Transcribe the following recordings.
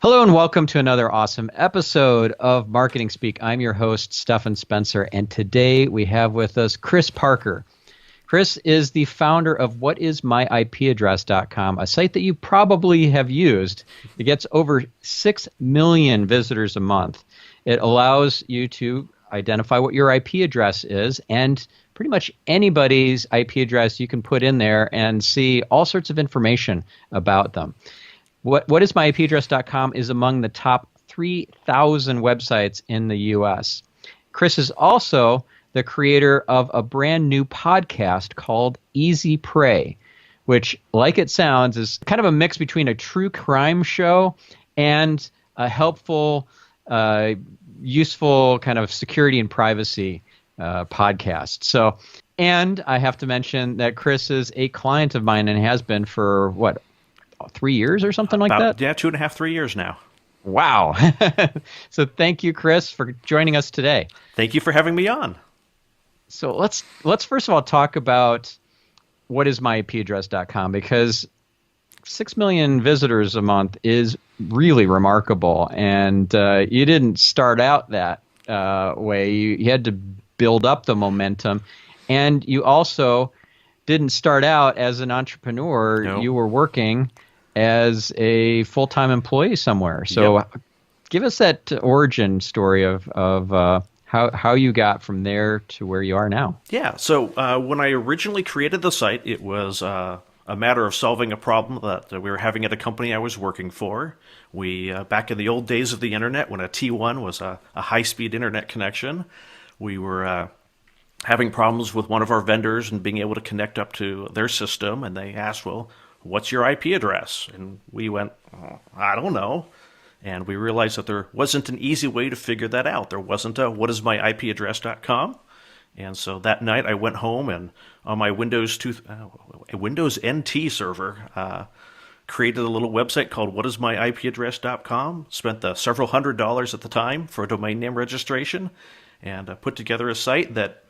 Hello and welcome to another awesome episode of Marketing Speak. I'm your host, Stefan Spencer, and today we have with us Chris Parker. Chris is the founder of whatismyipaddress.com, a site that you probably have used. It gets over 6 million visitors a month. It allows you to identify what your IP address is, and pretty much anybody's IP address you can put in there and see all sorts of information about them. Whatismyipaddress.com is among the top 3,000 websites in the U.S. Chris is also the creator of a brand new podcast called Easy Prey, which, like it sounds, is kind of a mix between a true crime show and a helpful, useful kind of security and privacy podcast. And I have to mention that Chris is a client of mine and has been for, 3 years or something like that? Yeah, 2.5, 3 years now. Wow. So thank you, Chris, for joining us today. Thank you for having me on. So let's first of all talk about whatismyipaddress.com, because 6 million visitors a month is really remarkable. And you didn't start out that way. You had to build up the momentum. And you also didn't start out as an entrepreneur. No. You were working as a full-time employee somewhere. So Give us that origin story of how you got from there to where you are now. Yeah, so when I originally created the site, it was a matter of solving a problem that we were having at a company I was working for. We, back in the old days of the internet, when a T1 was a high-speed internet connection, we were having problems with one of our vendors and being able to connect up to their system, and they asked, well, what's your IP address? And we went, I don't know. And we realized that there wasn't an easy way to figure that out. There wasn't a whatismyipaddress.com. And so that night I went home and on my Windows NT server, created a little website called whatismyipaddress.com, spent the several $100s at the time for a domain name registration, and put together a site that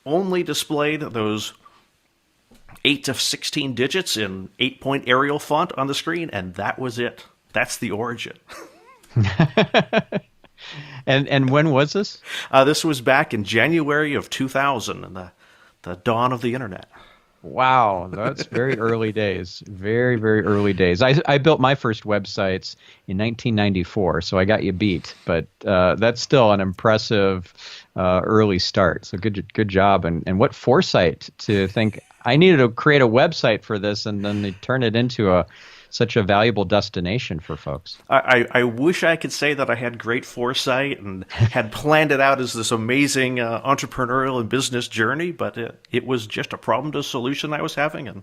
only displayed those 8 to 16 digits in 8-point Arial font on the screen, and that was it. That's the origin. And when was this? This was back in January of 2000, and the dawn of the internet. Wow, that's very early days. Very, very early days. I built my first websites in 1994, so I got you beat. But that's still an impressive early start. So good job. And what foresight to think I needed to create a website for this, and then they turn it into such a valuable destination for folks. I wish I could say that I had great foresight and had planned it out as this amazing entrepreneurial and business journey, but it was just a problem to solution I was having, and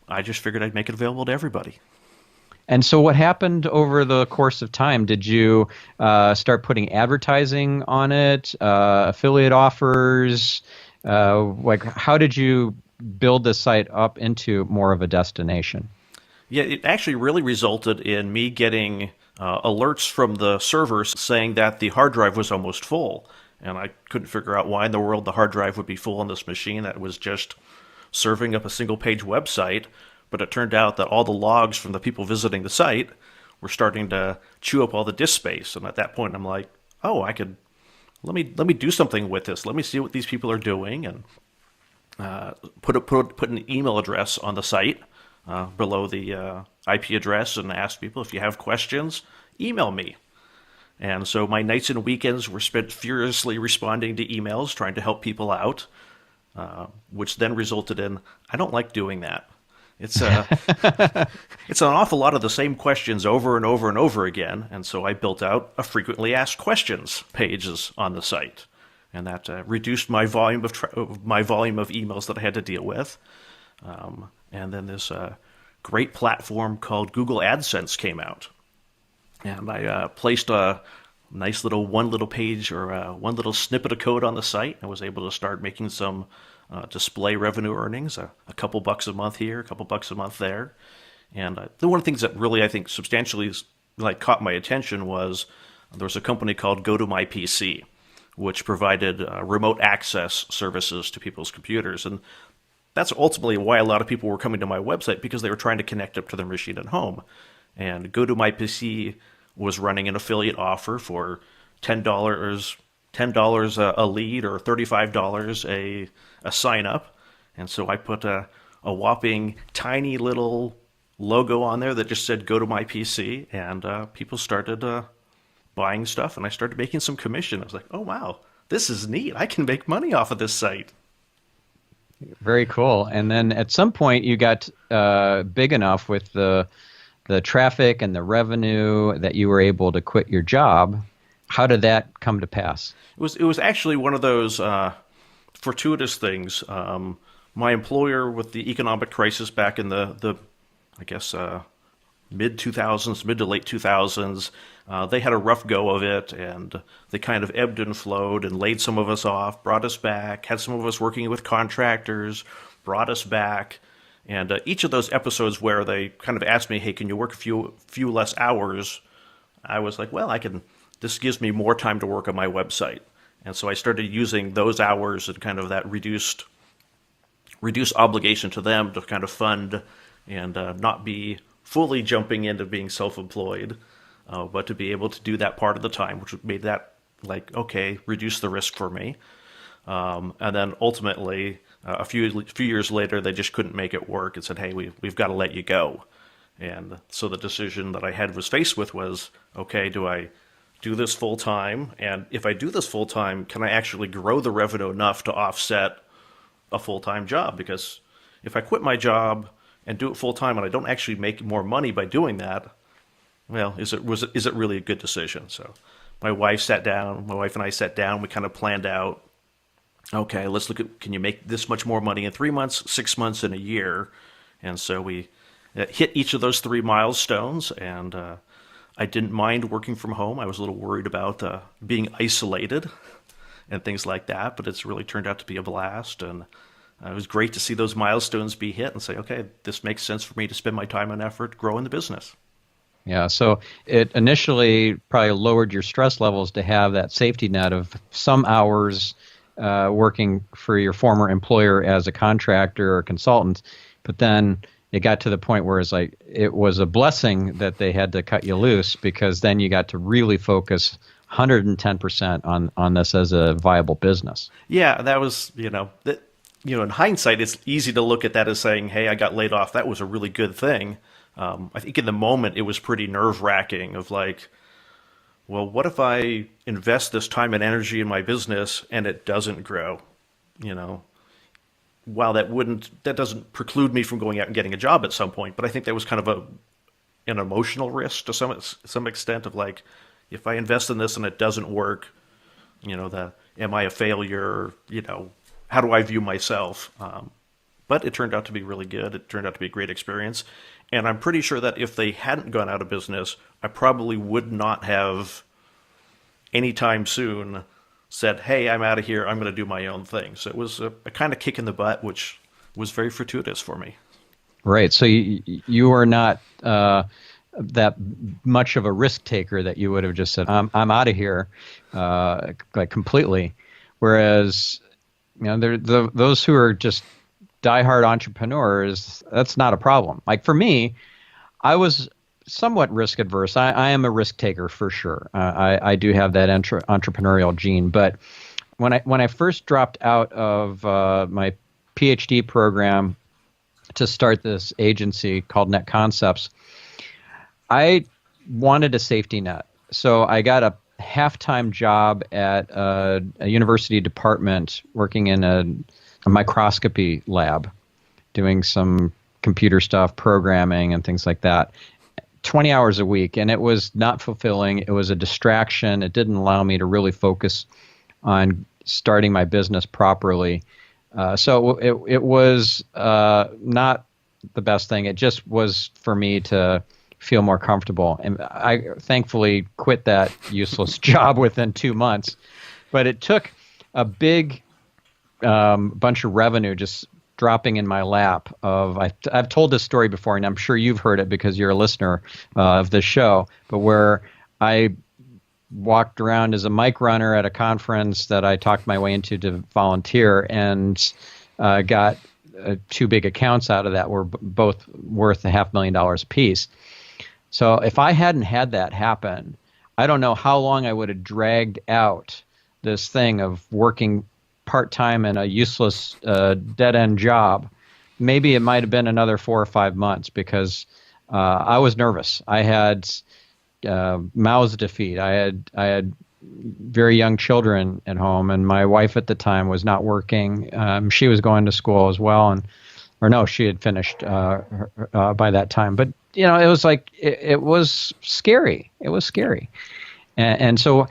I just figured I'd make it available to everybody. And so what happened over the course of time? Did you start putting advertising on it, affiliate offers? How did you build the site up into more of a destination? Yeah, it actually really resulted in me getting alerts from the servers saying that the hard drive was almost full. And I couldn't figure out why in the world the hard drive would be full on this machine that was just serving up a single-page website. But it turned out that all the logs from the people visiting the site were starting to chew up all the disk space. And at that point, I'm like, oh, let me do something with this. Let me see what these people are doing, and put an email address on the site below the IP address, and ask people, if you have questions, email me. And so my nights and weekends were spent furiously responding to emails, trying to help people out, which then resulted in, I don't like doing that. It's it's an awful lot of the same questions over and over and over again, and so I built out a frequently asked questions pages on the site, and that reduced my volume of emails that I had to deal with. And then this great platform called Google AdSense came out, and I placed a nice little one little page or one little snippet of code on the site, and was able to start making some display revenue earnings, a couple bucks a month here, a couple bucks a month there. And one of the things that really, I think, substantially caught my attention was there was a company called GoToMyPC, which provided remote access services to people's computers. And that's ultimately why a lot of people were coming to my website, because they were trying to connect up to their machine at home. And GoToMyPC was running an affiliate offer for $10 a lead or $35 a sign up. And so I put a whopping tiny little logo on there that just said "Go to my PC," and people started buying stuff, and I started making some commission. I was like, "Oh wow, this is neat! I can make money off of this site." Very cool. And then at some point, you got big enough with the traffic and the revenue that you were able to quit your job. How did that come to pass? It was actually one of those fortuitous things. My employer, with the economic crisis back in the I guess mid 2000s, mid to late 2000s, they had a rough go of it, and they kind of ebbed and flowed and laid some of us off, brought us back, had some of us working with contractors, brought us back. And each of those episodes where they kind of asked me, "Hey, can you work a few less hours?" I was like, "Well, I can. This gives me more time to work on my website." And so I started using those hours and kind of that reduced obligation to them to kind of fund and not be fully jumping into being self-employed, but to be able to do that part of the time, which made that like, okay, reduce the risk for me. And then ultimately, a few years later, they just couldn't make it work and said, "Hey, we've got to let you go." And so the decision that I was faced with was, okay, do I do this full time? And if I do this full time, can I actually grow the revenue enough to offset a full-time job? Because if I quit my job and do it full-time and I don't actually make more money by doing that, well, is it really a good decision? So my wife and I sat down, we kind of planned out, okay, let's look at, can you make this much more money in 3 months, 6 months, and a year? And so we hit each of those 3 milestones, and I didn't mind working from home. I was a little worried about being isolated and things like that, but it's really turned out to be a blast. And it was great to see those milestones be hit and say, okay, this makes sense for me to spend my time and effort growing the business. Yeah, so it initially probably lowered your stress levels to have that safety net of some hours working for your former employer as a contractor or consultant, but then it got to the point where it's like it was a blessing that they had to cut you loose, because then you got to really focus 110% on this as a viable business. Yeah, that was, in hindsight, it's easy to look at that as saying, "Hey, I got laid off. That was a really good thing." I think in the moment it was pretty nerve-wracking of like, well, what if I invest this time and energy in my business and it doesn't grow? While that doesn't preclude me from going out and getting a job at some point, but I think that was kind of an emotional risk to some extent of like, if I invest in this and it doesn't work, am I a failure? How do I view myself? But it turned out to be really good. It turned out to be a great experience. And I'm pretty sure that if they hadn't gone out of business, I probably would not have anytime soon said, "Hey, I'm out of here. I'm going to do my own thing." So it was a kind of kick in the butt, which was very fortuitous for me. Right. So you are not that much of a risk taker that you would have just said, I'm out of here, like completely. Whereas, those who are just diehard entrepreneurs, that's not a problem. Like for me, I was somewhat risk adverse. I am a risk taker for sure. I do have that entrepreneurial gene. But when I first dropped out of my PhD program to start this agency called Net Concepts, I wanted a safety net. So I got a half-time job at a university department working in a microscopy lab, doing some computer stuff, programming and things like that. 20 hours a week, and it was not fulfilling. It was a distraction. It didn't allow me to really focus on starting my business properly. So it was not the best thing. It just was for me to feel more comfortable. And I thankfully quit that useless job within 2 months. But it took a big bunch of revenue just dropping in my lap. I've told this story before, and I'm sure you've heard it because you're a listener of this show, but where I walked around as a mic runner at a conference that I talked my way into to volunteer, and got 2 big accounts out of that, were both worth $500,000 a piece. So if I hadn't had that happen, I don't know how long I would have dragged out this thing of working part-time in a useless dead-end job. Maybe it might have been another 4 or 5 months because I was nervous. I had mouths to feed. I had very young children at home, and my wife at the time was not working. She was going to school as well, and or no, she had finished by that time. But it was like it was scary. It was scary, and so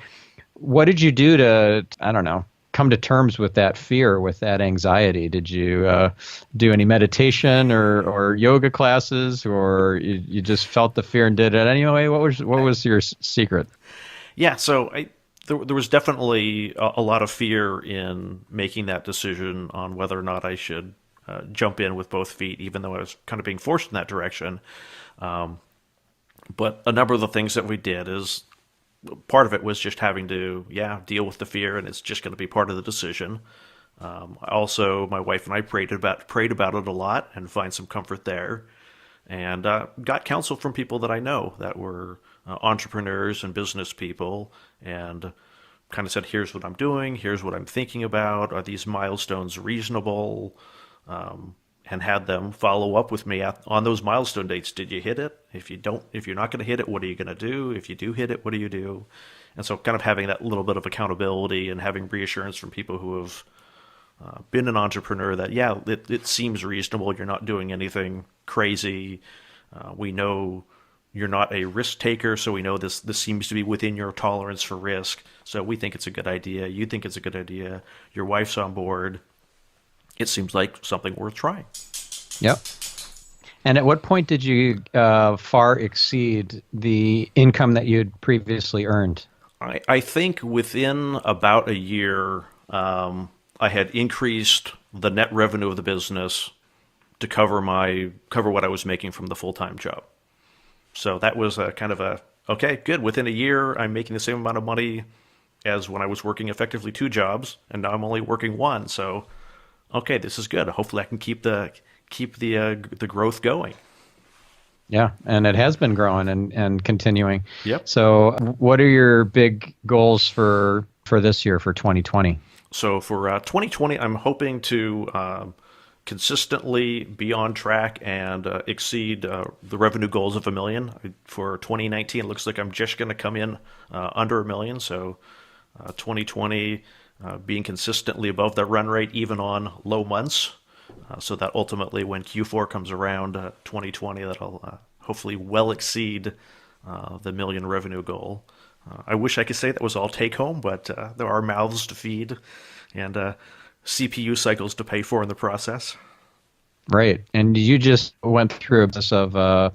what did you do to, I don't know, come to terms with that fear, with that anxiety? Did you do any meditation or yoga classes, or you just felt the fear and did it anyway? What was your secret? Yeah, so there was definitely a lot of fear in making that decision on whether or not I should jump in with both feet, even though I was kind of being forced in that direction. But a number of the things that we did is part of it was just having to, deal with the fear, and it's just going to be part of the decision. Also, my wife and I prayed about it a lot and find some comfort there, and got counsel from people that I know that were entrepreneurs and business people, and kind of said, "Here's what I'm doing. Here's what I'm thinking about. Are these milestones reasonable?" And had them follow up with me on those milestone dates. Did you hit it? If you're not going to hit it, what are you going to do? If you do hit it, what do you do? And so kind of having that little bit of accountability and having reassurance from people who have been an entrepreneur that, it seems reasonable. You're not doing anything crazy. We know you're not a risk taker, so we know this seems to be within your tolerance for risk. So we think it's a good idea. You think it's a good idea. Your wife's on board. It seems like something worth trying. Yep. And at what point did you far exceed the income that you'd previously earned? I think within about a year, I had increased the net revenue of the business to cover what I was making from the full-time job. So that was a kind of okay, good. Within a year, I'm making the same amount of money as when I was working effectively 2 jobs, and now I'm only working 1. So okay, this is good. Hopefully I can keep the growth going. Yeah, and it has been growing and continuing. Yep. So what are your big goals for this year, for 2020? So for 2020, I'm hoping to consistently be on track and exceed the revenue goals of $1 million. For 2019, it looks like I'm just going to come in under $1 million. So 2020, being consistently above that run rate, even on low months, so that ultimately when Q4 comes around, 2020, that'll hopefully well exceed the $1 million revenue goal. I wish I could say that was all take home, but there are mouths to feed and CPU cycles to pay for in the process. Right. And you just went through this of a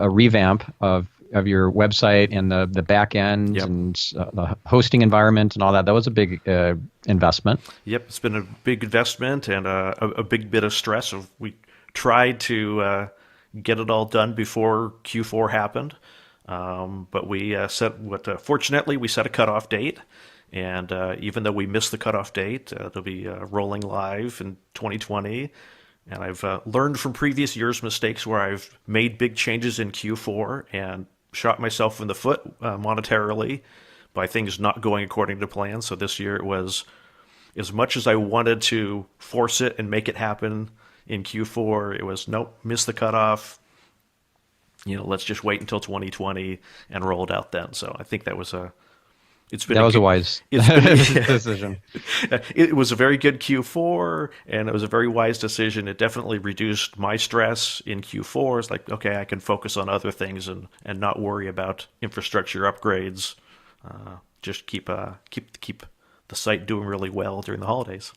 revamp of your website and the back end. Yep. And the hosting environment and all that. That was a big investment. Yep, it's been a big investment and a big bit of stress. We tried to get it all done before Q4 happened, but we fortunately we set a cutoff date, and even though we missed the cutoff date, it'll be rolling live in 2020. And I've learned from previous years' mistakes where I've made big changes in Q4 and shot myself in the foot monetarily by things not going according to plan. So this year it was, as much as I wanted to force it and make it happen in Q4, it was, nope, miss the cutoff. Let's just wait until 2020 and roll it out then. So I think that was a wise decision. It was a very good Q4, and it was a very wise decision. It definitely reduced my stress in Q4. It's like, okay, I can focus on other things and not worry about infrastructure upgrades. Just keep the site doing really well during the holidays.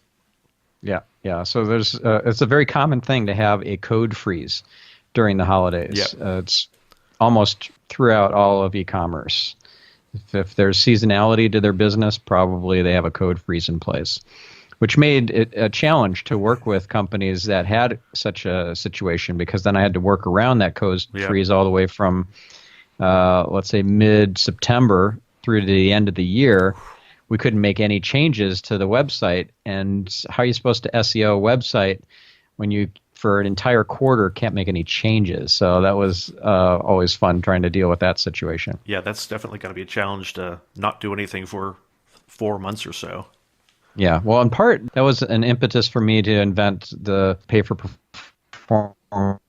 Yeah. So it's a very common thing to have a code freeze during the holidays. Yep. It's almost throughout all of e-commerce. If there's seasonality to their business, probably they have a code freeze in place, which made it a challenge to work with companies that had such a situation, because then I had to work around that code freeze all the way from, let's say, mid-September through to the end of the year. We couldn't make any changes to the website. And how are you supposed to SEO a website when you for an entire quarter can't make any changes. So that was always fun trying to deal with that situation. Yeah, that's definitely got to be a challenge to not do anything for 4 months or so. Yeah, well, in part, that was an impetus for me to invent the pay-for-performance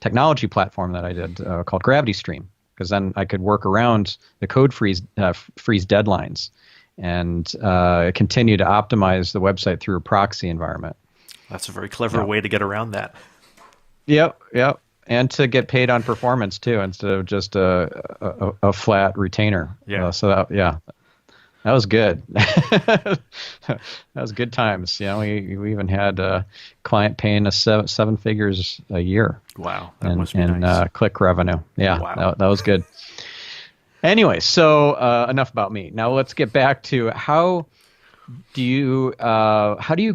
technology platform that I did called Gravity Stream, because then I could work around the code freeze deadlines and continue to optimize the website through a proxy environment. That's a very clever way to get around that. Yep. And to get paid on performance too, instead of just a flat retainer. Yeah. That was good. That was good times. We even had a client paying us seven figures a year. Wow, that must be nice. And click revenue. Yeah, wow. that was good. Anyway, so enough about me. Now let's get back to how do you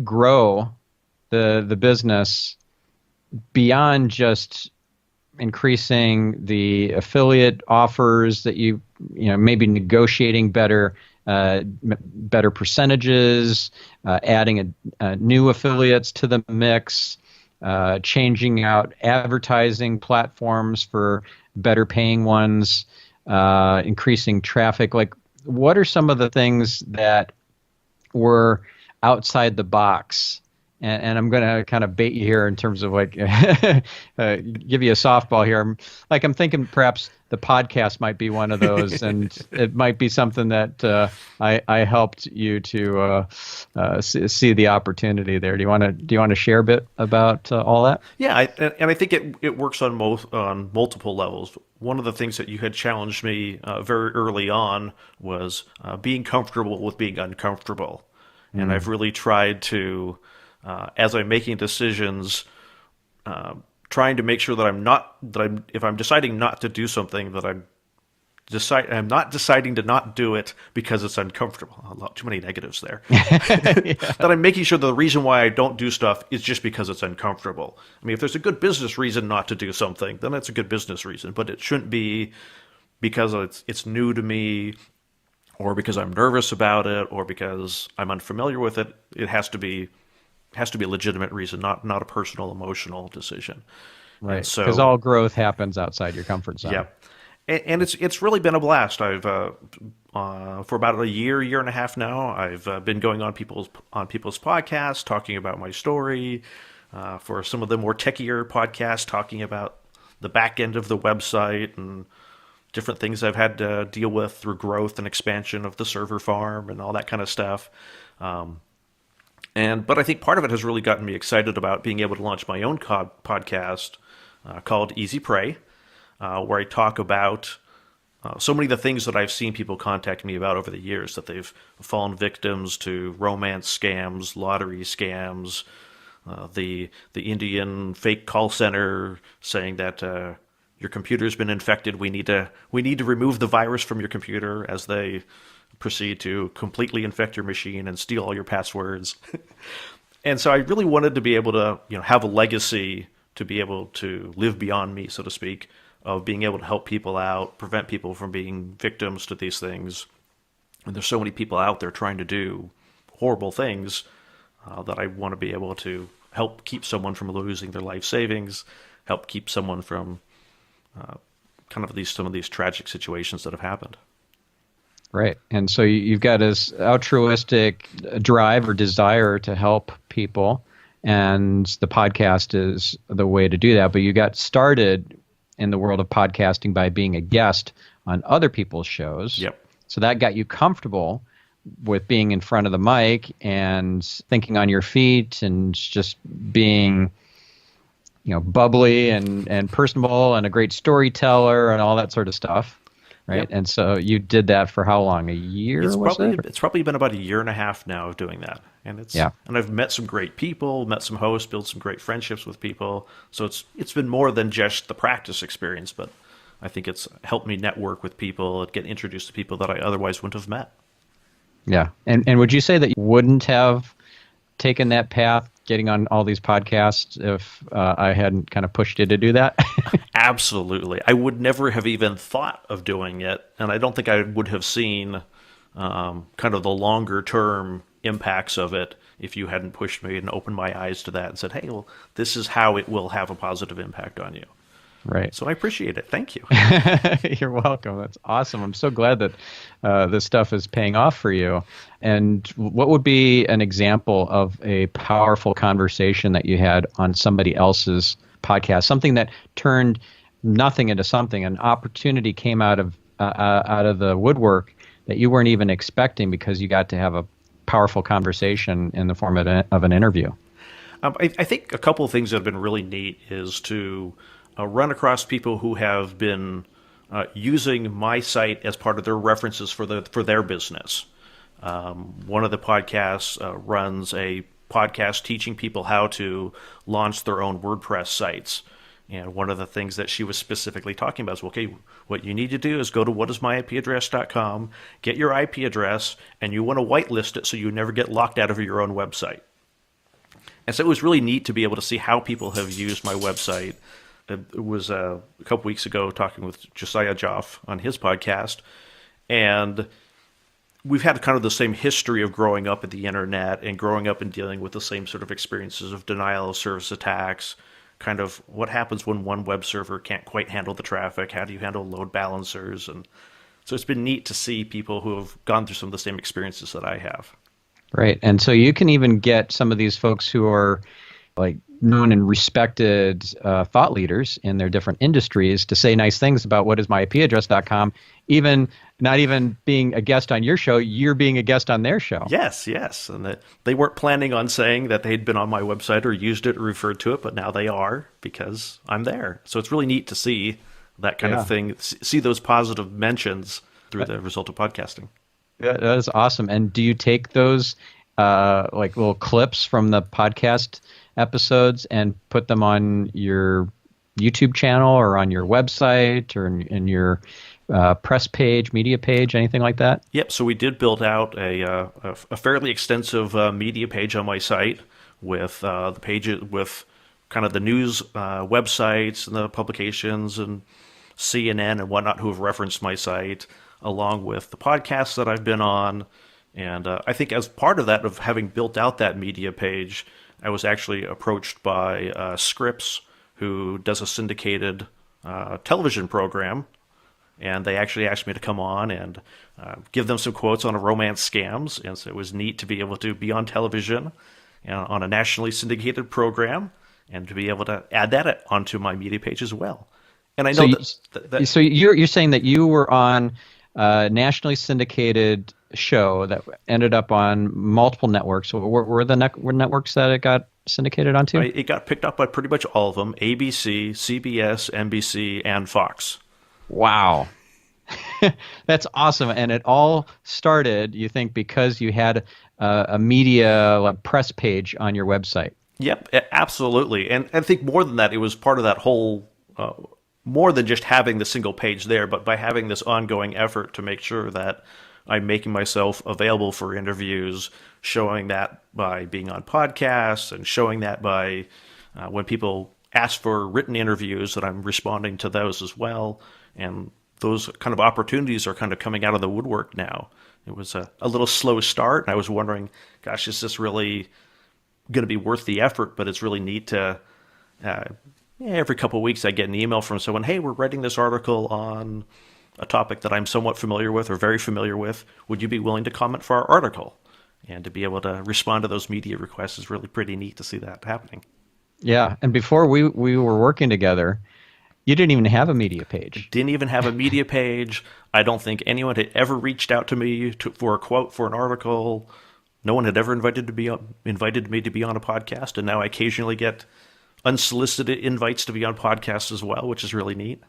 grow the business beyond just increasing the affiliate offers that you maybe negotiating better percentages, adding new affiliates to the mix, changing out advertising platforms for better paying ones, increasing traffic. Like, what are some of the things that were outside the box? And I'm going to kind of bait you here in terms of like give you a softball here. I'm thinking perhaps the podcast might be one of those, and it might be something that I helped you to see the opportunity there. Do you want to share a bit about all that? Yeah, I think it works on multiple levels. One of the things that you had challenged me very early on was being comfortable with being uncomfortable, and I've really tried to. As I'm making decisions, trying to make sure that if I'm deciding not to do something, that I'm not deciding to not do it because it's uncomfortable. A lot too many negatives there. That I'm making sure the reason why I don't do stuff is just because it's uncomfortable. I mean, if there's a good business reason not to do something, then it's a good business reason. But it shouldn't be because it's new to me, or because I'm nervous about it, or because I'm unfamiliar with it. It has to be a legitimate reason, not a personal, emotional decision. Right. Because all growth happens outside your comfort zone. Yeah. And it's really been a blast. I've for about a year and a half now, I've been going on people's podcasts, talking about my story. For some of the more techier podcasts, talking about the back end of the website and different things I've had to deal with through growth and expansion of the server farm and all that kind of stuff. But I think part of it has really gotten me excited about being able to launch my own podcast called Easy Prey, where I talk about so many of the things that I've seen people contact me about over the years, that they've fallen victims to romance scams, lottery scams, the Indian fake call center saying that your computer's been infected. We need to remove the virus from your computer, as they proceed to completely infect your machine and steal all your passwords. And so I really wanted to be able to, have a legacy, to be able to live beyond me, so to speak, of being able to help people out, prevent people from being victims to these things. And there's so many people out there trying to do horrible things that I want to be able to help keep someone from losing their life savings, help keep someone from some of these tragic situations that have happened. Right. And so you've got this altruistic drive or desire to help people, and the podcast is the way to do that. But you got started in the world of podcasting by being a guest on other people's shows. Yep. So that got you comfortable with being in front of the mic and thinking on your feet and just being, bubbly and personable and a great storyteller and all that sort of stuff. Right. Yep. And so you did that for how long? A year? It's probably been about a year and a half now of doing that. And and I've met some great people, met some hosts, built some great friendships with people. So it's been more than just the practice experience, but I think it's helped me network with people and get introduced to people that I otherwise wouldn't have met. Yeah. And would you say that you wouldn't have taken that path, getting on all these podcasts, if I hadn't kind of pushed you to do that? Absolutely. I would never have even thought of doing it, and I don't think I would have seen kind of the longer term impacts of it if you hadn't pushed me and opened my eyes to that and said, hey, well, this is how it will have a positive impact on you. Right. So I appreciate it. Thank you. You're welcome. That's awesome. I'm so glad that this stuff is paying off for you. And what would be an example of a powerful conversation that you had on somebody else's podcast? Something that turned nothing into something. An opportunity came out of the woodwork that you weren't even expecting because you got to have a powerful conversation in the form of an interview. I think a couple of things that have been really neat is to run across people who have been using my site as part of their references for their business. One of the podcasts runs a podcast teaching people how to launch their own WordPress sites. And one of the things that she was specifically talking about is, okay, what you need to do is go to whatismyipaddress.com, get your IP address, and you want to whitelist it so you never get locked out of your own website. And so it was really neat to be able to see how people have used my website. It was a couple weeks ago talking with Josiah Joff on his podcast, and we've had kind of the same history of growing up at the internet and growing up and dealing with the same sort of experiences of denial of service attacks, kind of what happens when one web server can't quite handle the traffic, how do you handle load balancers, and so it's been neat to see people who have gone through some of the same experiences that I have. Right, and so you can even get some of these folks who are like known and respected thought leaders in their different industries to say nice things about whatismyipaddress.com, even not even being a guest on your show, you're being a guest on their show. Yes. And they weren't planning on saying that they'd been on my website or used it or referred to it, but now they are because I'm there. So it's really neat to see that kind of thing, see those positive mentions through the result of podcasting. Yeah, that is awesome. And do you take those like little clips from the podcast episodes and put them on your YouTube channel or on your website or in your press page, media page, anything like that? Yep. So we did build out a fairly extensive media page on my site with the pages with kind of the news websites and the publications and CNN and whatnot who have referenced my site, along with the podcasts that I've been on. And I think as part of that, of having built out that media page, I was actually approached by Scripps, who does a syndicated television program. And they actually asked me to come on and give them some quotes on romance scams. And so it was neat to be able to be on television and on a nationally syndicated program and to be able to add that onto my media page as well. And I know so you're saying that you were on a nationally syndicated show that ended up on multiple networks. So were the networks that it got syndicated onto? It got picked up by pretty much all of them: ABC, CBS, NBC, and Fox. Wow. That's awesome. And it all started, you think, because you had a media press page on your website. Yep, absolutely. And I think more than that, it was part of that whole, more than just having the single page there, but by having this ongoing effort to make sure that I'm making myself available for interviews, showing that by being on podcasts and showing that by when people ask for written interviews that I'm responding to those as well. And those kind of opportunities are kind of coming out of the woodwork now. It was a little slow start, and I was wondering, gosh, is this really going to be worth the effort? But it's really neat to, every couple of weeks I get an email from someone, hey, we're writing this article on a topic that I'm somewhat familiar with or very familiar with. Would you be willing to comment for our article? And to be able to respond to those media requests is really pretty neat to see that happening. Yeah, and before we were working together, you didn't even have a media page. Didn't even have a media page. I don't think anyone had ever reached out to me for a quote for an article. No one had ever invited me to be on a podcast, and now I occasionally get unsolicited invites to be on podcasts as well, which is really neat.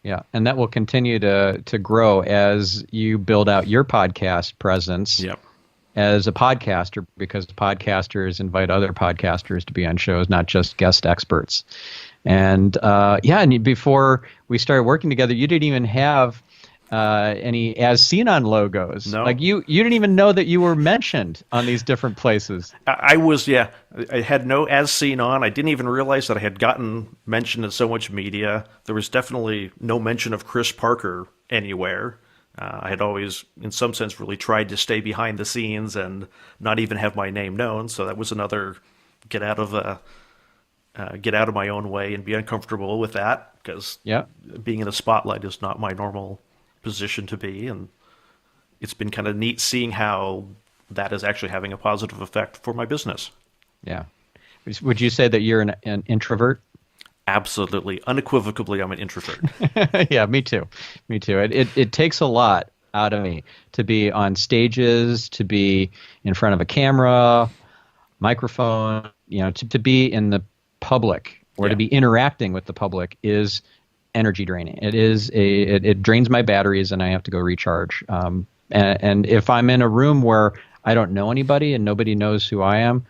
Yeah, and that will continue to grow as you build out your podcast presence. Yep. As a podcaster, because podcasters invite other podcasters to be on shows, not just guest experts. And and before we started working together, you didn't even have any as seen on logos. No. Like you didn't even know that you were mentioned on these different places. I had no as seen on. I didn't even realize that I had gotten mentioned in so much media. There was definitely no mention of Chris Parker anywhere. I had always, in some sense, really tried to stay behind the scenes and not even have my name known. So that was another get out of get out of my own way and be uncomfortable with that, because Yeah. being in the spotlight is not my normal position to be. And it's been kind of neat seeing how that is actually having a positive effect for my business. Yeah. Would you say that you're an introvert? Absolutely, unequivocally, I'm an introvert. Yeah, me too. Me too. It takes a lot out of me to be on stages, to be in front of a camera, microphone, to be in the public or Yeah. to be interacting with the public is energy draining. It drains my batteries and I have to go recharge. And if I'm in a room where I don't know anybody and nobody knows who I am,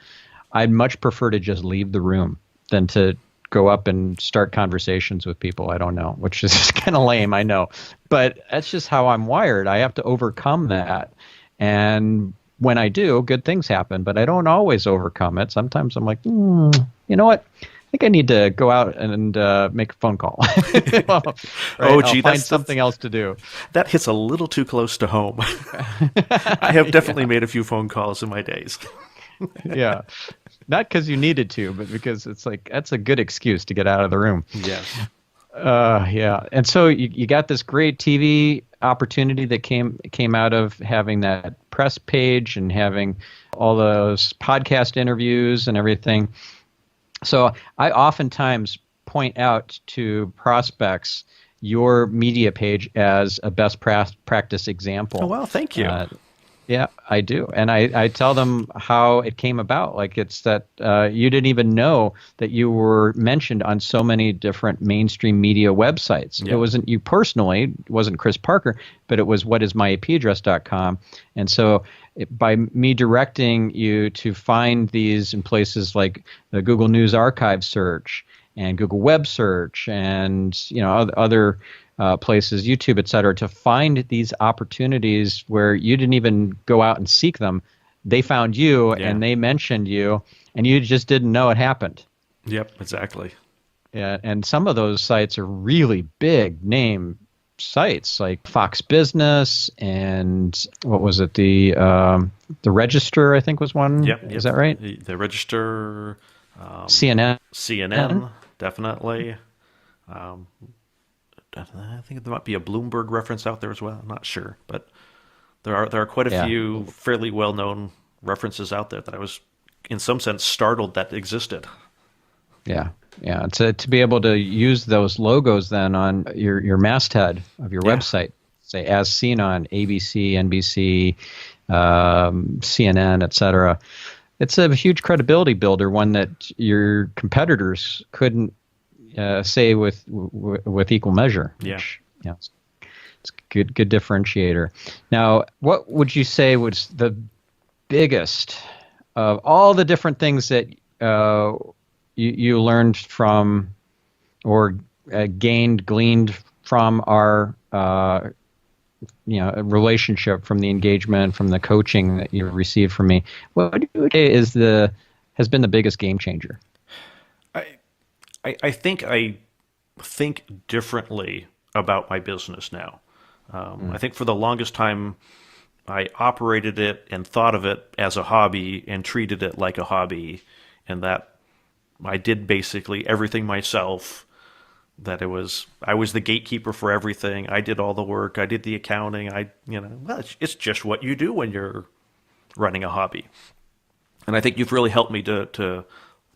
I'd much prefer to just leave the room than to go up and start conversations with people I don't know, which is kind of lame, I know. But that's just how I'm wired. I have to overcome that. And when I do, good things happen, but I don't always overcome it. Sometimes I'm like, you know what? I think I need to go out and make a phone call. Right? Oh, gee, I'll find something else to do. That hits a little too close to home. I have definitely made a few phone calls in my days. Yeah. Not because you needed to, but because it's like, that's a good excuse to get out of the room. Yes. Yeah. And so you got this great TV opportunity that came out of having that press page and having all those podcast interviews and everything. So I oftentimes point out to prospects your media page as a best practice example. Oh, well, thank you. Yeah, I do. And I tell them how it came about. Like, it's that you didn't even know that you were mentioned on so many different mainstream media websites. Yeah. It wasn't you personally, it wasn't Chris Parker, but it was whatismyapaddress.com. And so by me directing you to find these in places like the Google News Archive search and Google Web Search and other places, YouTube, et cetera, to find these opportunities where you didn't even go out and seek them. They found you and they mentioned you, and you just didn't know it happened. Yep, exactly. Yeah, and some of those sites are really big name sites, like Fox Business and what was it? The Register, I think, was one. Yep. Is that right? The Register. CNN, definitely. I think there might be a Bloomberg reference out there as well. I'm not sure, but there are quite a few fairly well-known references out there that I was, in some sense, startled that existed. Yeah. To be able to use those logos then on your masthead of your website, say as seen on ABC, NBC, CNN, et cetera. It's a huge credibility builder, one that your competitors couldn't say with equal measure. Yeah. Which, it's a good differentiator. Now, what would you say was the biggest of all the different things that you learned from or gleaned from our relationship, from the engagement, from the coaching that you received from me? What do you say has been the biggest game changer? I think I think differently about my business now. I think for the longest time, I operated it and thought of it as a hobby and treated it like a hobby, and that I did basically everything myself. That I was the gatekeeper for everything. I did all the work. I did the accounting. It's just what you do when you're running a hobby. And I think you've really helped me to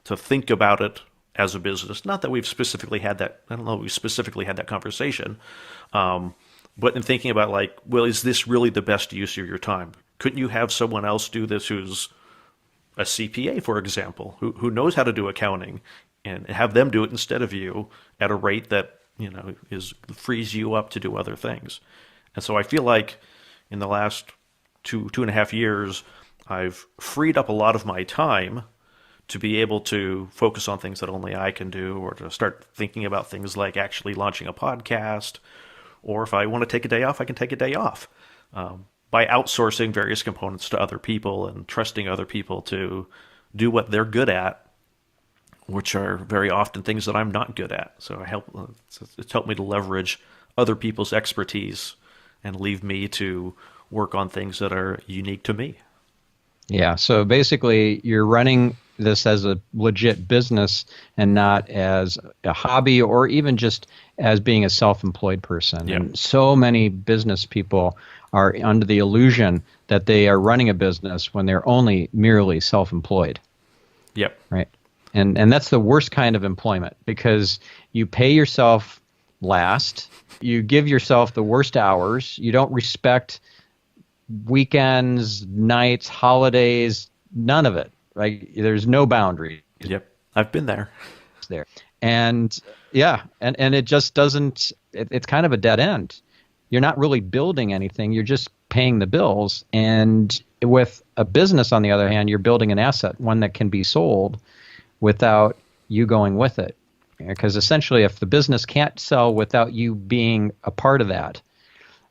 think about it as a business. Not that we've specifically had that. I don't know if we specifically had that conversation. But in thinking about is this really the best use of your time? Couldn't you have someone else do this who's a CPA, for example, who knows how to do accounting, and have them do it instead of you at a rate that frees you up to do other things? And so I feel like in the last two and a half years, I've freed up a lot of my time to be able to focus on things that only I can do, or to start thinking about things like actually launching a podcast, or if I want to take a day off, I can take a day off. By outsourcing various components to other people and trusting other people to do what they're good at, which are very often things that I'm not good at. So it's helped me to leverage other people's expertise and leave me to work on things that are unique to me. Yeah. So basically, you're running this as a legit business and not as a hobby or even just as being a self-employed person. Yeah. And so many business people are under the illusion that they are running a business when they're only merely self-employed. Yep. Right. And that's the worst kind of employment because you pay yourself last, you give yourself the worst hours, you don't respect weekends, nights, holidays, none of it. Like there's no boundaries Yep. I've been there. there. And yeah, and it just doesn't it's kind of a dead end. You're not really building anything, you're just paying the bills. And with a business on the other hand, you're building an asset, one that can be sold without you going with it. Because essentially if the business can't sell without you being a part of that,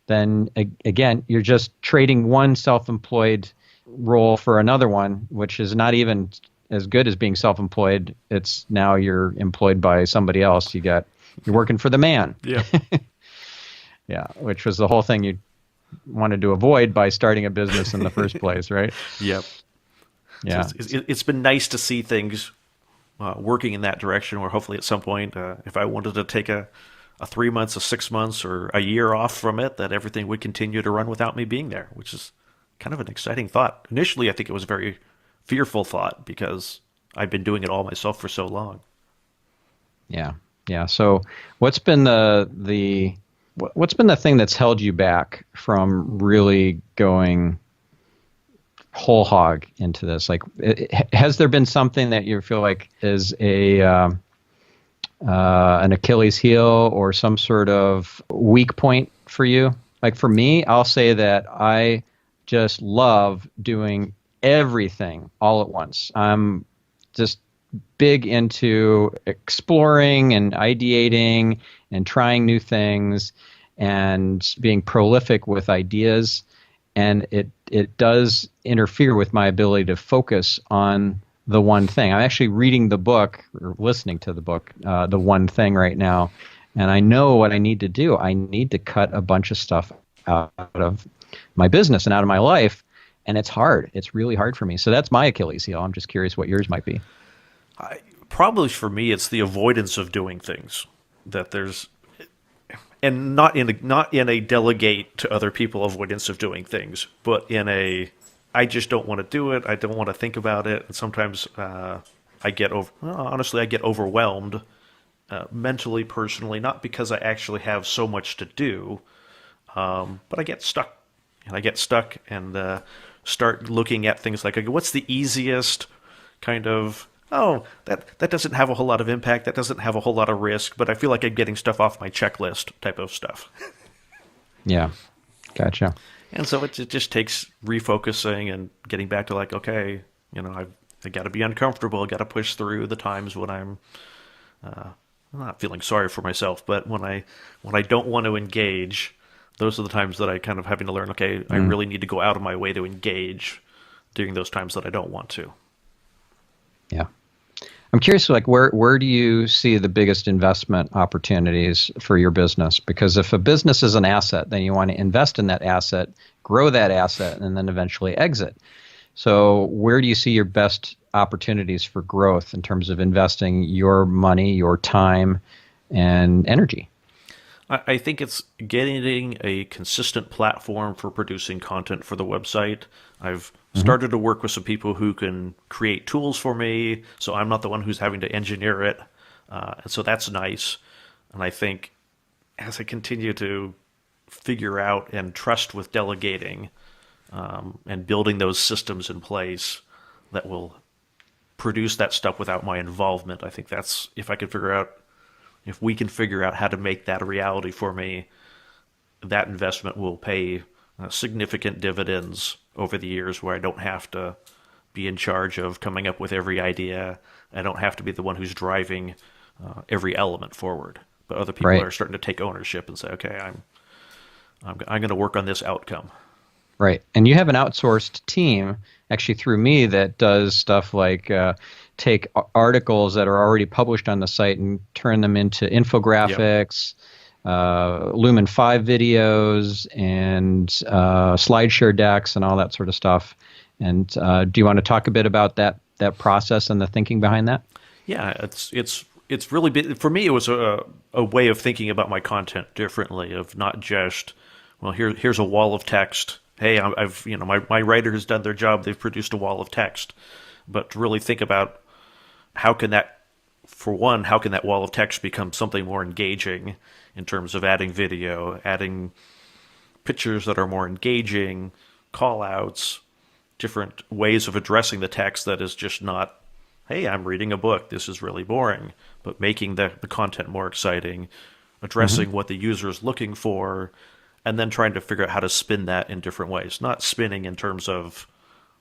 then again, you're just trading one self-employed role for another one, which is not even as good as being self-employed. It's now you're employed by somebody else. You're working for the man. Yeah. Yeah, which was the whole thing you wanted to avoid by starting a business in the first place, right? Yep. Yeah. So it's been nice to see things working in that direction where hopefully at some point, if I wanted to take a 3 months, a 6 months, or a year off from it, that everything would continue to run without me being there, which is kind of an exciting thought. Initially, I think it was a very fearful thought because I've been doing it all myself for so long. Yeah. Yeah. So what's been the thing that's held you back from really going whole hog into this? Like, has there been something that you feel like is an Achilles heel or some sort of weak point for you? Like for me, I'll say that I just love doing everything all at once. I'm just big into exploring and ideating and trying new things and being prolific with ideas. And it does interfere with my ability to focus on the one thing. I'm actually reading the book or listening to the book, The One Thing right now. And I know what I need to do. I need to cut a bunch of stuff out of my business and out of my life. And it's hard. It's really hard for me. So that's my Achilles heel. I'm just curious what yours might be. Probably for me, it's the avoidance of doing things that there's, and not in a delegate to other people avoidance of doing things, but in a I just don't want to do it. I don't want to think about it. And sometimes I get overwhelmed mentally, personally, not because I actually have so much to do, but I get stuck. And I get stuck and start looking at things like, okay, what's the easiest kind of, that doesn't have a whole lot of impact. That doesn't have a whole lot of risk, but I feel like I'm getting stuff off my checklist type of stuff. Yeah, gotcha. And so it just takes refocusing and getting back to like, okay, I got to be uncomfortable. I got to push through the times when I'm not feeling sorry for myself, but when I don't want to engage, those are the times that I kind of having to learn, okay, I really need to go out of my way to engage during those times that I don't want to. Yeah. I'm curious, like, where do you see the biggest investment opportunities for your business? Because if a business is an asset, then you want to invest in that asset, grow that asset, and then eventually exit. So where do you see your best opportunities for growth in terms of investing your money, your time, and energy? I think it's getting a consistent platform for producing content for the website. I've started to work with some people who can create tools for me, so I'm not the one who's having to engineer it. And so that's nice. And I think as I continue to figure out and trust with delegating and building those systems in place that will produce that stuff without my involvement, I think that's, if we can figure out how to make that a reality for me, that investment will pay significant dividends over the years where I don't have to be in charge of coming up with every idea. I don't have to be the one who's driving every element forward. But other people are starting to take ownership and say, okay, I'm going to work on this outcome. Right. And you have an outsourced team, actually through me, that does stuff like take articles that are already published on the site and turn them into infographics, Lumen 5 videos and SlideShare decks and all that sort of stuff. And do you want to talk a bit about that process and the thinking behind that? Yeah, it's really been, for me. It was a way of thinking about my content differently. Of not just, well, here's a wall of text. Hey, I've my writer has done their job. They've produced a wall of text. But to really think about how can that, for one, how can that wall of text become something more engaging in terms of adding video, adding pictures that are more engaging, call outs, different ways of addressing the text that is just not, hey, I'm reading a book, this is really boring, but making the content more exciting, addressing what the user is looking for, and then trying to figure out how to spin that in different ways. Not spinning in terms of,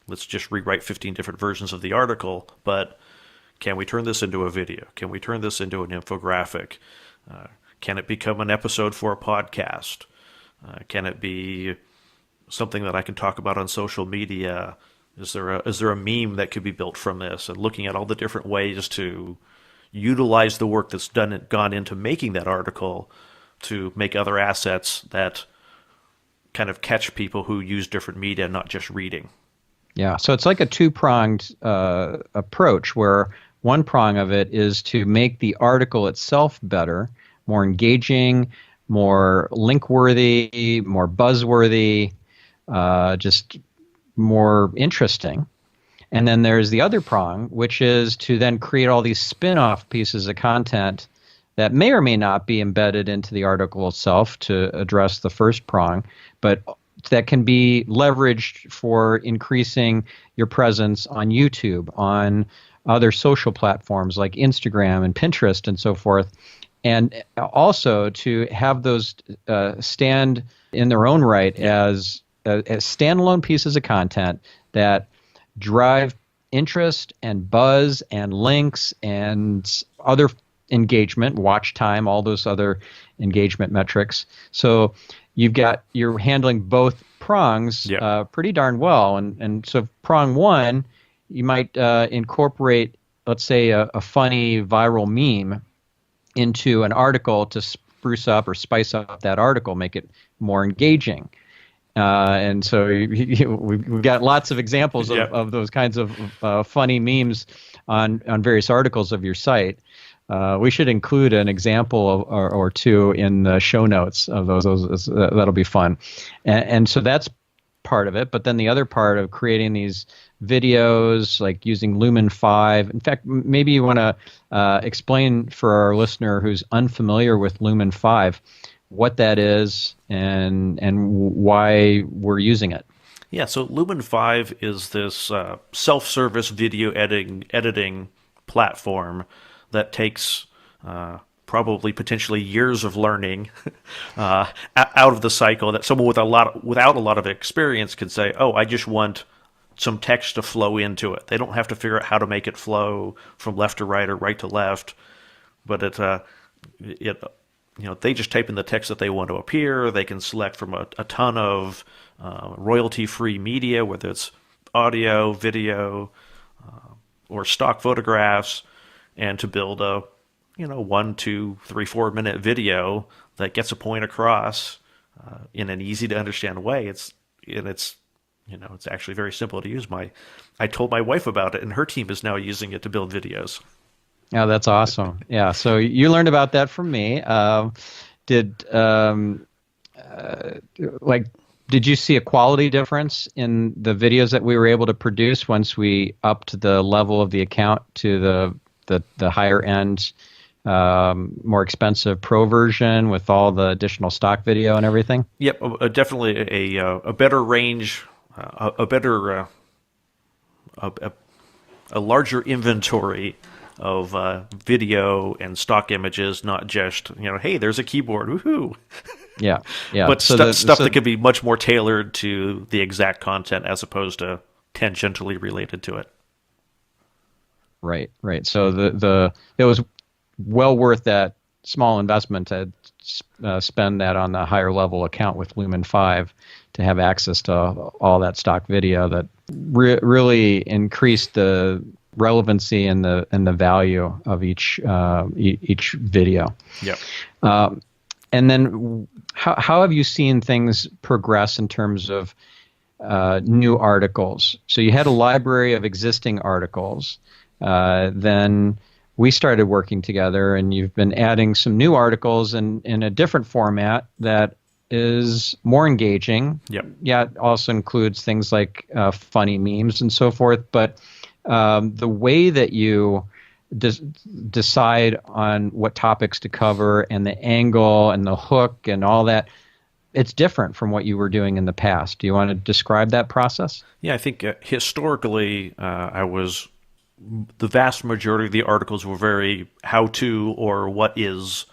let's just rewrite 15 different versions of the article, but can we turn this into a video? Can we turn this into an infographic? Can it become an episode for a podcast? Can it be something that I can talk about on social media? Is there a meme that could be built from this? And looking at all the different ways to utilize the work that's gone into making that article to make other assets that kind of catch people who use different media, not just reading. Yeah, so it's like a two-pronged approach where one prong of it is to make the article itself better, more engaging, more link-worthy, more buzzworthy, just more interesting. And then there's the other prong, which is to then create all these spin-off pieces of content that may or may not be embedded into the article itself to address the first prong, but that can be leveraged for increasing your presence on YouTube, on other social platforms like Instagram and Pinterest and so forth. And also to have those stand in their own right as standalone pieces of content that drive interest and buzz and links and other engagement, watch time, all those other engagement metrics. So you're handling both prongs pretty darn well. And so prong one, you might incorporate, let's say, a funny viral meme into an article to spruce up or spice up that article, make it more engaging. And so we've got lots of examples of those kinds of funny memes on various articles of your site. We should include an example or two in the show notes of those. That'll be fun. And so that's part of it. But then the other part of creating these videos, like using Lumen 5. In fact, maybe you want to explain for our listener who's unfamiliar with Lumen 5 what that is and why we're using it. Yeah, so Lumen 5 is this self-service video editing platform that takes probably potentially years of learning out of the cycle, that someone without a lot of experience could say, oh, I just want some text to flow into it. They don't have to figure out how to make it flow from left to right or right to left, but they just type in the text that they want to appear. They can select from a ton of royalty-free media, whether it's audio, video, or stock photographs, and to build a 1, 2, 3, 4 minute video that gets a point across in an easy to understand way. It's actually very simple to use. I told my wife about it, and her team is now using it to build videos. Yeah, that's awesome. Yeah, so you learned about that from me. Did you see a quality difference in the videos that we were able to produce once we upped the level of the account to the higher end, more expensive pro version with all the additional stock video and everything? Yep, definitely a better range, a larger inventory of video and stock images, not just hey, there's a keyboard, woohoo. Yeah. But stuff that could be much more tailored to the exact content as opposed to tangentially related to it. Right. So it was well worth that small investment to spend that on the higher level account with Lumen 5 to have access to all that stock video that really increased the relevancy and the value of each video. Yep. And then how have you seen things progress in terms of new articles? So you had a library of existing articles. Then we started working together, and you've been adding some new articles in a different format that is more engaging. Yep. Yeah, it also includes things like funny memes and so forth. But the way that you decide on what topics to cover and the angle and the hook and all that, it's different from what you were doing in the past. Do you want to describe that process? Yeah, I think historically, the vast majority of the articles were very how-to or what is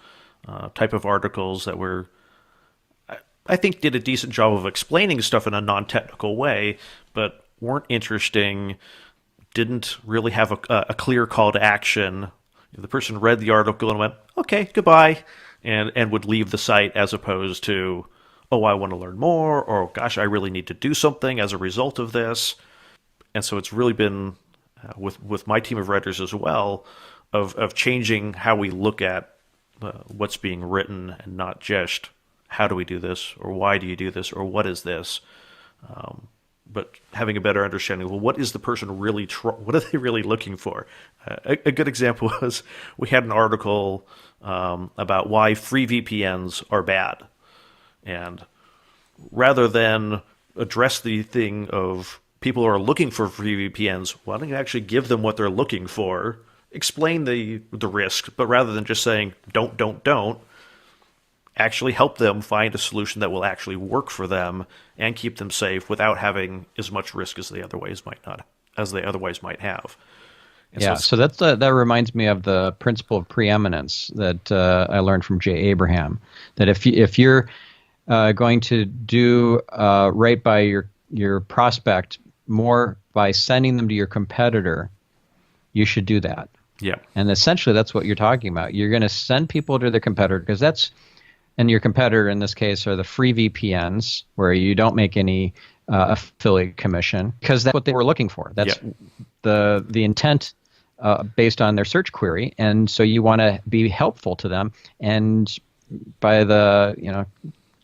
type of articles that were, I think, did a decent job of explaining stuff in a non-technical way, but weren't interesting, didn't really have a clear call to action. The person read the article and went, okay, goodbye, and would leave the site, as opposed to, oh, I want to learn more, or gosh, I really need to do something as a result of this. And so it's really been, with my team of writers as well, of changing how we look at what's being written, and not just how do we do this, or why do you do this, or what is this, but having a better understanding. Well, what is the person really? What are they really looking for? A good example was, we had an article about why free VPNs are bad, and rather than address the thing of people who are looking for free VPNs, why don't you actually give them what they're looking for? Explain the risk, but rather than just saying don't, actually help them find a solution that will actually work for them and keep them safe without having as much risk as they otherwise might have. And yeah, so that reminds me of the principle of preeminence that I learned from Jay Abraham. That if you're going to do right by your prospect more by sending them to your competitor, you should do that. Yeah. And essentially that's what you're talking about. You're going to send people to their competitor, because and your competitor in this case are the free VPNs, where you don't make any affiliate commission, because that's what they were looking for. That's the intent based on their search query. And so you want to be helpful to them. And by the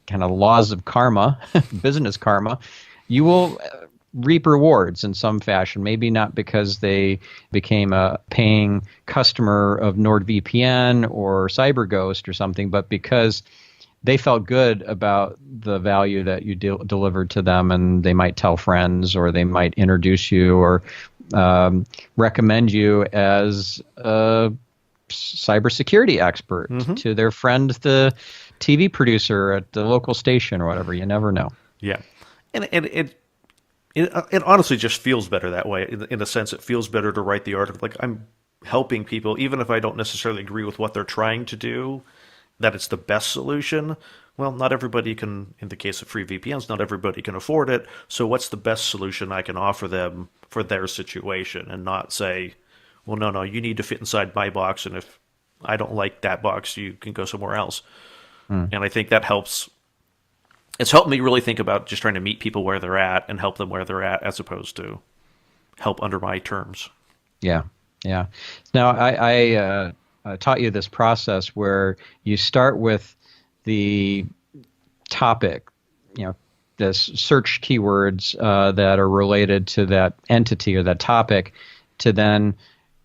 kind of laws of karma, business karma, you will reap rewards in some fashion. Maybe not because they became a paying customer of NordVPN or CyberGhost or something, but because they felt good about the value that you delivered to them, and they might tell friends, or they might introduce you, or recommend you as a cybersecurity expert to their friend, the TV producer at the local station or whatever. You never know. Yeah, and it honestly just feels better that way. In a sense, it feels better to write the article like I'm helping people, even if I don't necessarily agree with what they're trying to do, that it's the best solution. Well, not everybody can, in the case of free VPNs, not everybody can afford it. So what's the best solution I can offer them for their situation, and not say, well, no, you need to fit inside my box, and if I don't like that box, you can go somewhere else. And I think that helps. It's helped me really think about just trying to meet people where they're at and help them where they're at, as opposed to help under my terms. Yeah. Now, I taught you this process where you start with the topic, the search keywords that are related to that entity or that topic, to then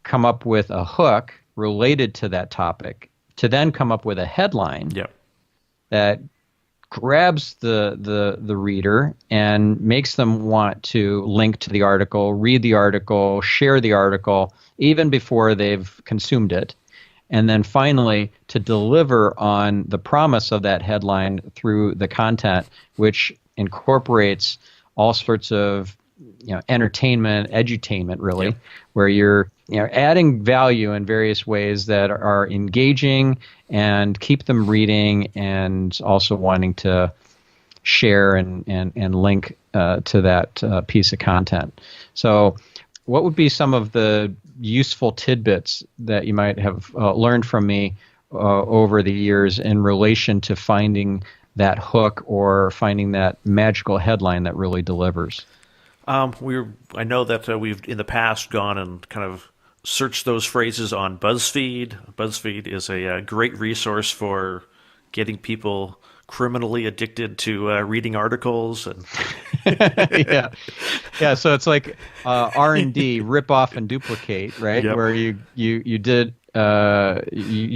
come up with a hook related to that topic, to then come up with a headline that grabs the reader and makes them want to link to the article, read the article, share the article, even before they've consumed it. And then finally, to deliver on the promise of that headline through the content, which incorporates all sorts of entertainment, edutainment, really, where you're adding value in various ways that are engaging and keep them reading, and also wanting to share and link to that piece of content. So what would be some of the useful tidbits that you might have learned from me over the years in relation to finding that hook or finding that magical headline that really delivers? I know that we've in the past gone and kind of searched those phrases on BuzzFeed. BuzzFeed is a great resource for getting people criminally addicted to reading articles and Yeah, yeah. So it's like R&D, rip off and duplicate, right? yep, Where you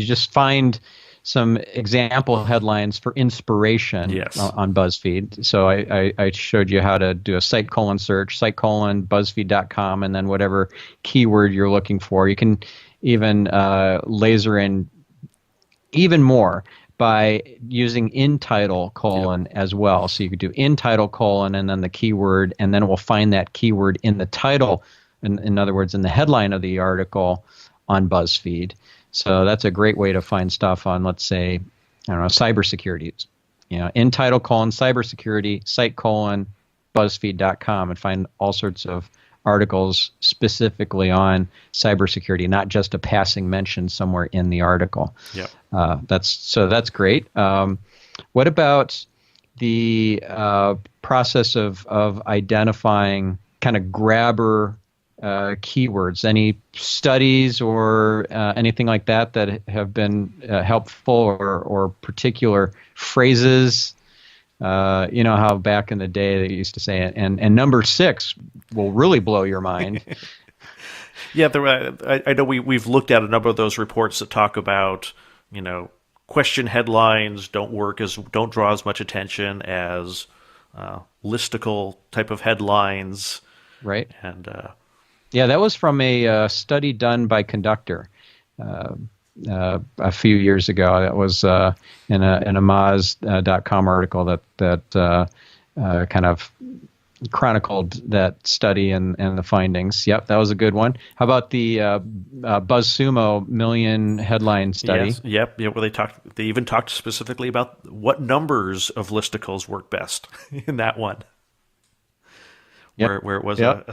just find some example headlines for inspiration yes, on BuzzFeed. So I showed you how to do a site colon search, site colon BuzzFeed.com, and then whatever keyword you're looking for. You can even laser in even more by using in title colon as well. So you could do in title colon and then the keyword, and then we'll find that keyword in the title, in other words, in the headline of the article on BuzzFeed. So that's a great way to find stuff on, let's say, I don't know, cybersecurity. In title colon cybersecurity, site colon BuzzFeed.com, and find all sorts of articles specifically on cybersecurity, not just a passing mention somewhere in the article. yep. That's great. What about the process of identifying kind of grabber keywords? Any studies or anything like that have been helpful, or particular phrases? You know how back in the day they used to say it, and number 6 will really blow your mind. Yeah, I know we've looked at a number of those reports that talk about, question headlines don't draw as much attention as listicle type of headlines. Right. And Yeah, that was from a study done by Conductor a few years ago. That was in a Moz.com article that kind of chronicled that study and the findings. Yep, that was a good one. How about the BuzzSumo million headline study? yes, yep, yeah, where they even talked specifically about what numbers of listicles work best in that one. Yep. Where it was Yep.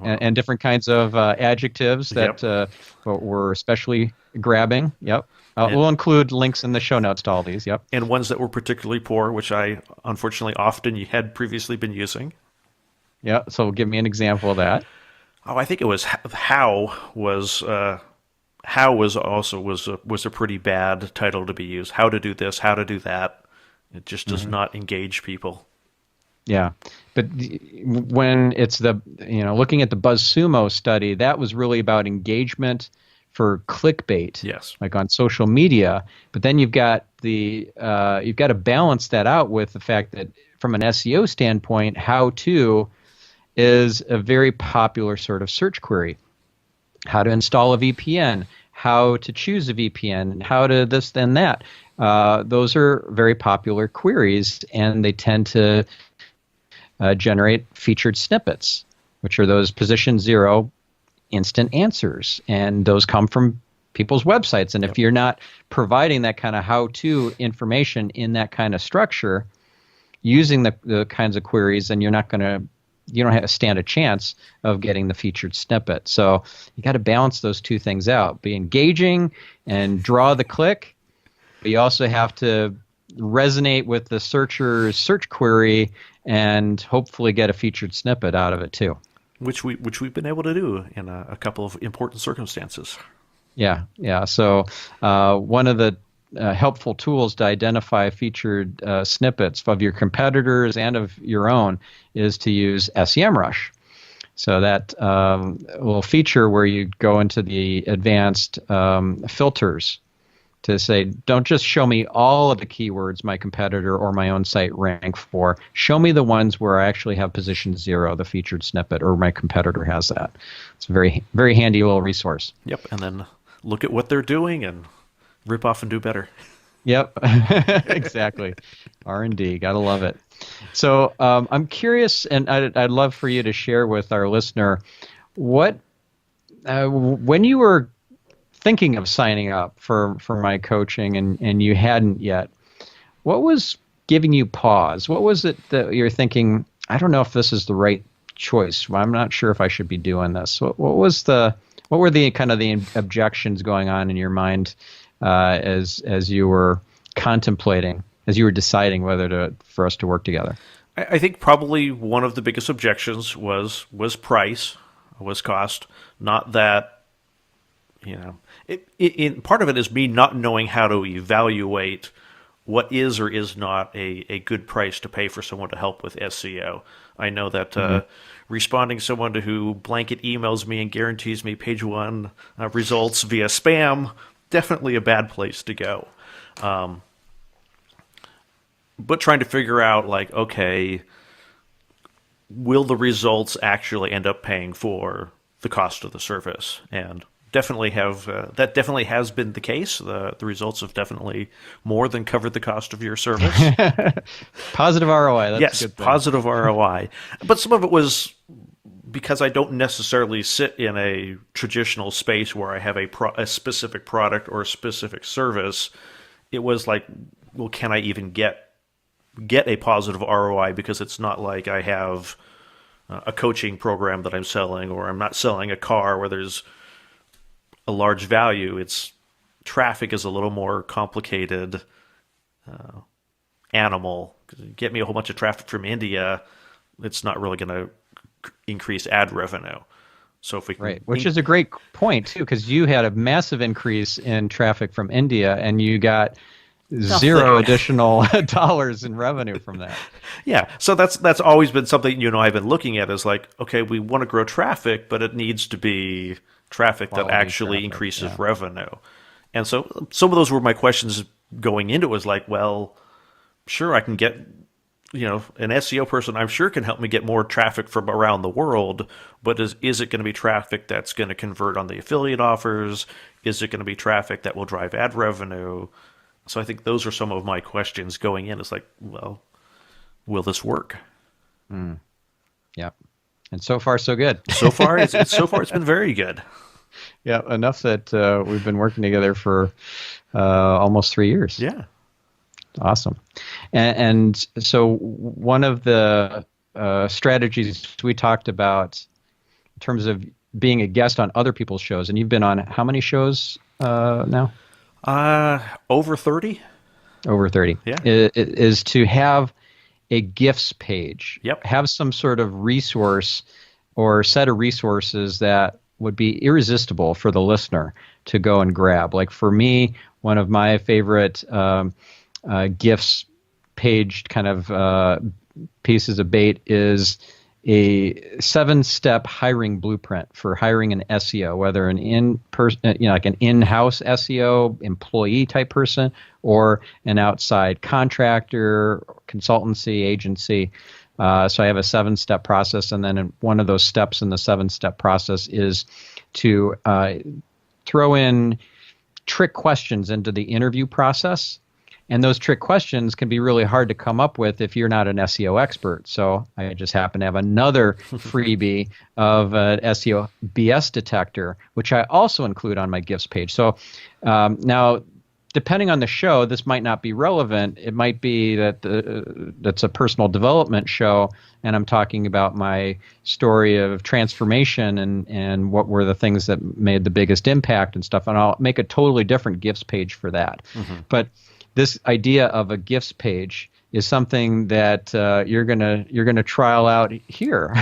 And different kinds of adjectives that were especially grabbing. Yep. We'll include links in the show notes to all these. Yep. and ones that were particularly poor, which I unfortunately often had previously been using. Yeah. So give me an example of that. Oh, I think it was how was a pretty bad title to be used. How to do this, how to do that. It just does not engage people. Yeah, but when it's looking at the BuzzSumo study, that was really about engagement for clickbait, Yes. like on social media. But then you've got to balance that out with the fact that from an SEO standpoint, how to is a very popular sort of search query. How to install a VPN, how to choose a VPN, how to this, then that. Those are very popular queries, and they tend to generate featured snippets, which are those position 0 instant answers. And those come from people's websites. And if you're not providing that kind of how-to information in that kind of structure, using the kinds of queries, then you don't have to stand a chance of getting the featured snippet. So you got to balance those two things out. Be engaging and draw the click, but you also have to resonate with the searcher's search query and hopefully get a featured snippet out of it too. Which we've been able to do in a couple of important circumstances. Yeah. So one of the helpful tools to identify featured snippets of your competitors and of your own is to use SEMrush. So that little feature where you go into the advanced filters to say, don't just show me all of the keywords my competitor or my own site rank for. Show me the ones where I actually have position 0, the featured snippet, or my competitor has that. It's a very, very handy little resource. Yep, and then look at what they're doing and rip off and do better. Yep, exactly. R&D, gotta love it. So I'm curious, and I'd love for you to share with our listener what when you were thinking of signing up for my coaching and you hadn't yet, what was giving you pause? What was it that you're thinking, I don't know if this is the right choice. I'm not sure if I should be doing this. What were the kind of the objections going on in your mind as you were contemplating, as you were deciding whether for us to work together? I think probably one of the biggest objections was price, was cost. Not that, part of it is me not knowing how to evaluate what is or is not a good price to pay for someone to help with SEO. I know that responding to someone who blanket emails me and guarantees me page one results via spam, definitely a bad place to go. But trying to figure out, like, okay, will the results actually end up paying for the cost of the service? And definitely have that definitely has been the case. The results have definitely more than covered the cost of your service. Positive ROI. That's Yes, a good thing. positive ROI. But some of it was because I don't necessarily sit in a traditional space where I have a specific product or a specific service. It was like, well, can I even get a positive ROI, because it's not like I have a coaching program that I'm selling, or I'm not selling a car where there's a large value. It's traffic is a little more complicated animal. Get me a whole bunch of traffic from India, it's not really going to increase ad revenue. So if we can, right, which is a great point too, because you had a massive increase in traffic from India, and you got zero additional dollars in revenue from that. Yeah, so that's always been something I've been looking at, is like, okay, we want to grow traffic, but it needs to be traffic that actually increases revenue. And so some of those were my questions going into it, was like, well, sure, I can get, an SEO person, I'm sure, can help me get more traffic from around the world, but is it going to be traffic that's going to convert on the affiliate offers? Is it going to be traffic that will drive ad revenue? So I think those are some of my questions going in. It's like, well, will this work? Yeah. And so far, so good. So far, it's been very good. Yeah, enough that we've been working together for almost 3 years. Yeah. Awesome. And so one of the strategies we talked about in terms of being a guest on other people's shows, and you've been on how many shows now? Over 30. Over 30. Yeah. Is to have a gifts page. Yep. Have some sort of resource or set of resources that would be irresistible for the listener to go and grab. Like for me, one of my favorite gifts page kind of pieces of bait is a 7-step hiring blueprint for hiring an SEO, whether an like an in-house SEO employee type person, or an outside contractor, consultancy, agency. So I have a 7-step process, and then one of those steps in the 7-step process is to throw in trick questions into the interview process. And those trick questions can be really hard to come up with if you're not an SEO expert. So I just happen to have another freebie of an SEO BS detector, which I also include on my gifts page. So now, depending on the show, this might not be relevant. It might be that that's a personal development show, and I'm talking about my story of transformation and what were the things that made the biggest impact and stuff. And I'll make a totally different gifts page for that. Mm-hmm. But this idea of a gifts page is something that you're gonna trial out here.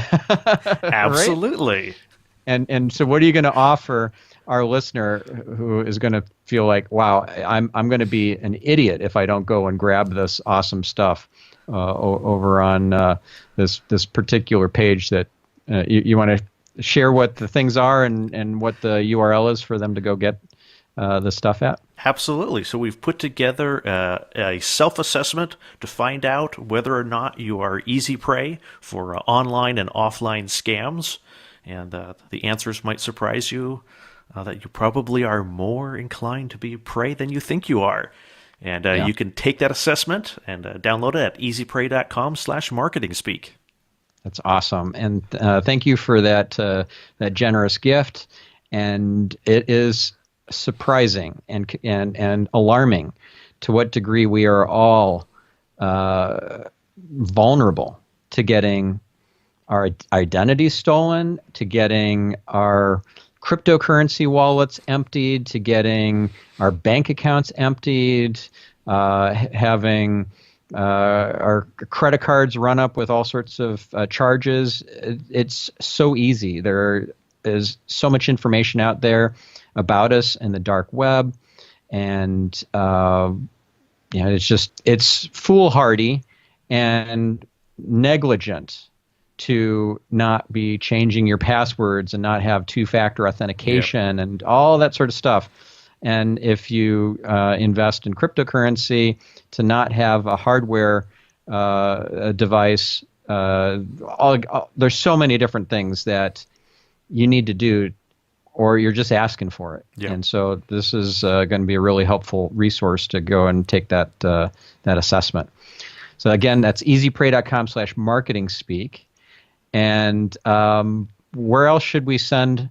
Absolutely. Right? And so, what are you going to offer our listener who is going to feel like, wow, I'm going to be an idiot if I don't go and grab this awesome stuff over on this particular page that you want to share what the things are and what the URL is for them to go get the stuff at? Absolutely. So we've put together a self-assessment to find out whether or not you are easy prey for online and offline scams. And the answers might surprise you, that you probably are more inclined to be prey than you think you are. And you can take that assessment and download it at easyprey.com/marketingspeak. That's awesome. And thank you for that generous gift. And it is surprising and alarming to what degree we are all vulnerable to getting our identity stolen, to getting our cryptocurrency wallets emptied, to getting our bank accounts emptied, having our credit cards run up with all sorts of charges. It's so easy. There is so much information out there about us in the dark web, and Yeah, it's foolhardy and negligent to not be changing your passwords and not have two-factor authentication and all that sort of stuff. And if you invest in cryptocurrency, to not have a hardware device, there's so many different things that you need to do, or you're just asking for it. Yeah. And so this is going to be a really helpful resource to go and take that assessment. So again, that's easypray.com/marketing speak. And where else should we send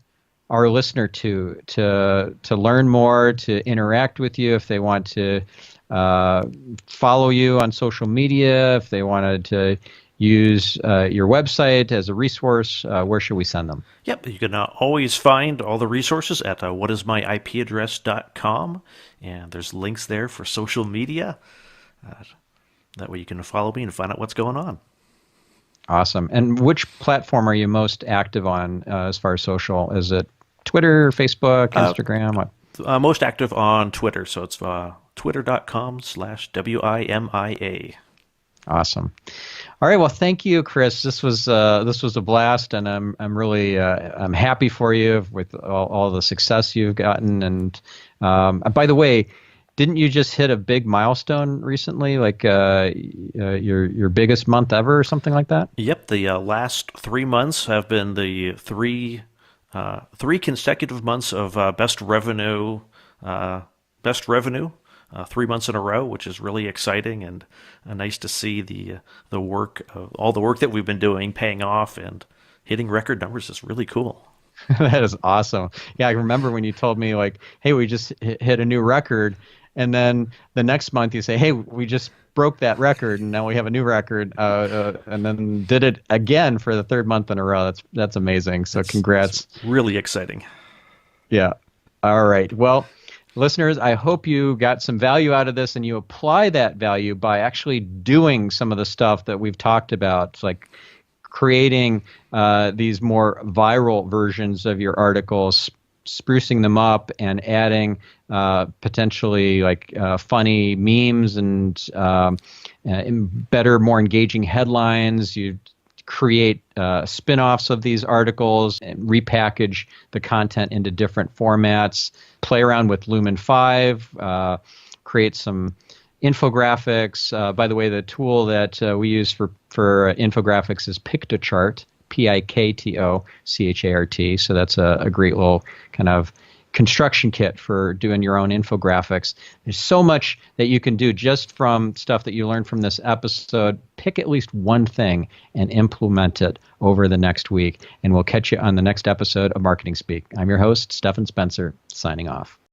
our listener to learn more, to interact with you, if they want to follow you on social media, if they wanted to use your website as a resource, where should we send them? Yep, you can always find all the resources at whatismyipaddress.com, and there's links there for social media. That way you can follow me and find out what's going on. Awesome. And which platform are you most active on as far as social? Is it Twitter, Facebook, Instagram? Most active on Twitter, so it's twitter.com/WIMIA. Awesome. All right. Well, thank you, Chris. This was a blast, and I'm really I'm happy for you with all the success you've gotten. And by the way, didn't you just hit a big milestone recently, like your biggest month ever, or something like that? Yep. The last 3 months have been the three consecutive months of best revenue. 3 months in a row, which is really exciting and nice to see the work, all the work that we've been doing paying off and hitting record numbers is really cool. That is awesome. Yeah, I remember when you told me, like, hey, we just hit a new record, and then the next month you say, hey, we just broke that record, and now we have a new record, and then did it again for the third month in a row. That's amazing. So congrats. It's really exciting. Yeah. All right. Well, listeners, I hope you got some value out of this, and you apply that value by actually doing some of the stuff that we've talked about, like creating these more viral versions of your articles, sprucing them up, and adding potentially like funny memes and better, more engaging headlines. You create spin-offs of these articles and repackage the content into different formats, play around with Lumen 5, create some infographics. By the way, the tool that we use for infographics is Pictochart, Pictochart. So that's a great little kind of construction kit for doing your own infographics. There's so much that you can do just from stuff that you learned from this episode. Pick at least one thing and implement it over the next week. And we'll catch you on the next episode of Marketing Speak. I'm your host, Stephan Spencer, signing off.